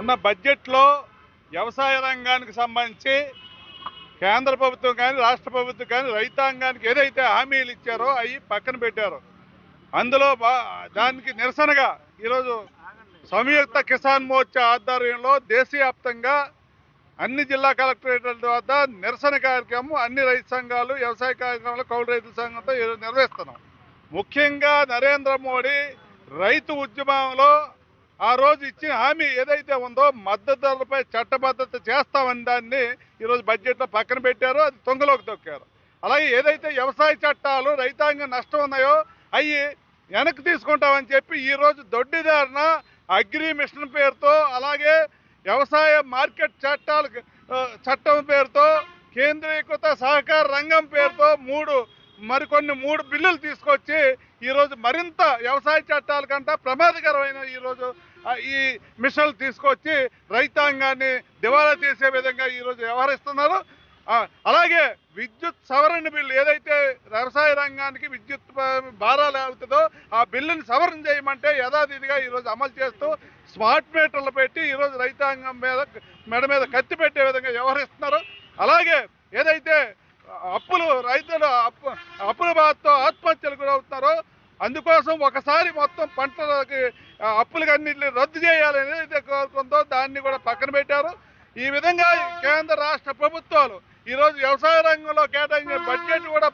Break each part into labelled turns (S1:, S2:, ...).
S1: ఉన్న బడ్జెట్లో వ్యవసాయ రంగానికి సంబంధించి కేంద్ర ప్రభుత్వం కానీ రాష్ట్ర ప్రభుత్వం కానీ రైతాంగానికి ఏదైతే హామీలు ఇచ్చారో అవి పక్కన పెట్టారు. అందులో దానికి నిరసనగా ఈరోజు సంయుక్త కిసాన్ మోర్చా ఆధ్వర్యంలో దేశవ్యాప్తంగా అన్ని జిల్లా కలెక్టరేట్ల వద్ద నిరసన కార్యక్రమం అన్ని రైతు సంఘాలు, వ్యవసాయ కార్యక్రమాలు, కౌలు రైతుల సంఘంతో నిర్వహిస్తున్నాం. ముఖ్యంగా నరేంద్ర మోడీ రైతు ఉద్యమంలో ఆ రోజు ఇచ్చిన హామీ ఏదైతే ఉందో మద్దతు ధరలపై చట్టబద్ధత చేస్తామని దాన్ని ఈరోజు బడ్జెట్లో పక్కన పెట్టారో అది తొంగలోకి తొక్కారు. అలాగే ఏదైతే వ్యవసాయ చట్టాలు రైతాంగం నష్టం ఉన్నాయో అవి వెనక్కి తీసుకుంటామని చెప్పి ఈరోజు దొడ్డిదారిన అగ్రి మిషన్ పేరుతో, అలాగే వ్యవసాయ మార్కెట్ చట్టం పేరుతో, కేంద్రీకృత సహకార రంగం పేరుతో మరికొన్ని మూడు బిల్లులు తీసుకొచ్చి ఈరోజు మరింత వ్యవసాయ చట్టాల కంటే ప్రమాదకరమైన ఈరోజు ఈ మిషన్లు తీసుకొచ్చి రైతాంగాన్ని దివాలా చేసే విధంగా ఈరోజు వ్యవహరిస్తున్నారు. అలాగే విద్యుత్ సవరణ బిల్లు ఏదైతే వ్యవసాయ రంగానికి విద్యుత్ భారాలు అవుతుందో ఆ బిల్లుని సవరణ చేయమంటే యథాతథిగా ఈరోజు అమలు చేస్తూ స్మార్ట్ మీటర్లు పెట్టి ఈరోజు రైతాంగం మెడ మీద కత్తి పెట్టే విధంగా వ్యవహరిస్తున్నారు. అలాగే ఏదైతే రైతులు అప్పుల బాధతో ఆత్మహత్యలు గురవుతున్నారో అందుకోసం ఒకసారి మొత్తం పంటలకి అప్పులకన్నింటినీ రద్దు చేయాలని ఏదైతే కోరుకుందో దాన్ని కూడా పక్కన పెట్టారు. ఈ విధంగా కేంద్ర రాష్ట్ర ప్రభుత్వాలు ఈరోజు వ్యవసాయ రంగంలో కేటాయించిన బడ్జెట్ కూడా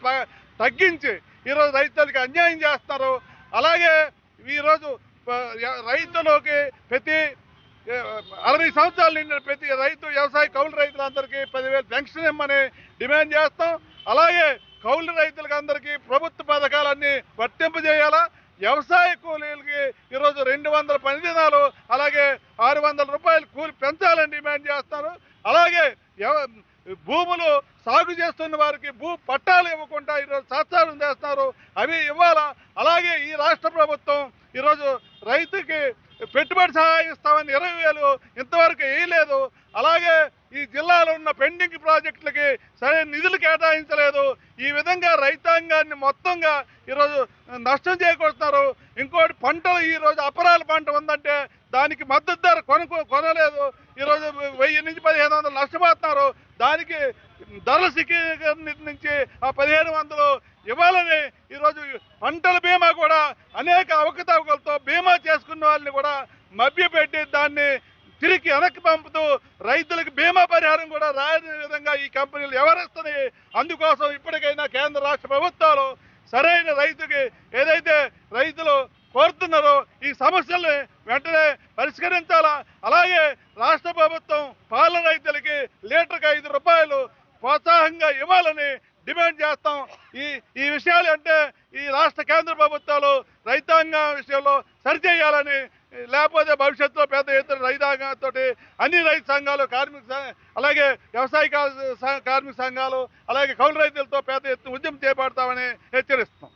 S1: తగ్గించి ఈరోజు రైతులకి అన్యాయం చేస్తున్నారు. అలాగే ఈరోజు రైతులకి ప్రతి 60 సంవత్సరాలు నిండిన ప్రతి రైతు వ్యవసాయ కౌలు రైతులందరికీ 10,000 పెన్షన్ ఇమ్మని డిమాండ్ చేస్తాం. అలాగే కౌలు రైతులకు అందరికీ ప్రభుత్వ పథకాలన్నీ వర్తింపజేయాలా. వ్యవసాయ కూలీలకి ఈరోజు 200 పని దినాలు, అలాగే 600 రూపాయలు కూలి పెంచాలని డిమాండ్ చేస్తారు. అలాగే భూములు సాగు చేస్తున్న వారికి భూ పట్టాలు ఇవ్వకుండా ఈరోజు సత్సారం చేస్తున్నారు, అవి ఇవ్వాలా. అలాగే ఈ రాష్ట్ర ప్రభుత్వం ఈరోజు రైతుకి పెట్టుబడి సహాయం ఇస్తామని 20,000 ఇంతవరకు వేయలేదు. అలాగే ఈ జిల్లాలో ఉన్న పెండింగ్ ప్రాజెక్టులకి సరైన నిధులు కేటాయించలేదు. ఈ విధంగా రైతాంగాన్ని మొత్తంగా ఈరోజు నష్టం చేకూరుతున్నారు. ఇంకోటి పంటలు ఈరోజు అపరాల పంట ఉందంటే దానికి మద్దతు ధర కొనలేదు. ఈరోజు 1000 నుంచి 1,500 నష్టపోతున్నారు. దానికి ధరల శిఖీకరణ నుంచి ఆ 1,500 ఇవ్వాలని ఈరోజు పంటల బీమా కూడా అనేక అవకతవకలతో బీమా చేసుకున్న వాళ్ళని కూడా మభ్యపెట్టి దాన్ని తిరిగి వెనక్కి పంపుతూ రైతులకు బీమా పరిహారం కూడా రాని విధంగా ఈ కంపెనీలు వ్యవహరిస్తున్నాయి. అందుకోసం ఇప్పటికైనా కేంద్ర రాష్ట్ర ప్రభుత్వాలు సరైన రైతుకి ఏదైతే రైతులు కోరుతున్నారో ఈ సమస్యల్ని వెంటనే పరిష్కరించాలా. అలాగే రాష్ట్ర ప్రభుత్వం పాల రైతులకి లీటర్కి 5 రూపాయలు ప్రోత్సాహంగా ఇవ్వాలని డిమాండ్ చేస్తాం. ఈ విషయాలు అంటే ఈ రాష్ట్ర కేంద్ర ప్రభుత్వాలు రైతాంగం విషయంలో సరిచేయాలని, లేకపోతే భవిష్యత్తులో పెద్ద ఎత్తున రైతాంగంతో అన్ని రైతు సంఘాలు, అలాగే వ్యవసాయ కార్మిక సంఘాలు, అలాగే కౌలు రైతులతో పెద్ద ఎత్తున ఉద్యమం చేపడతామని హెచ్చరిస్తాం.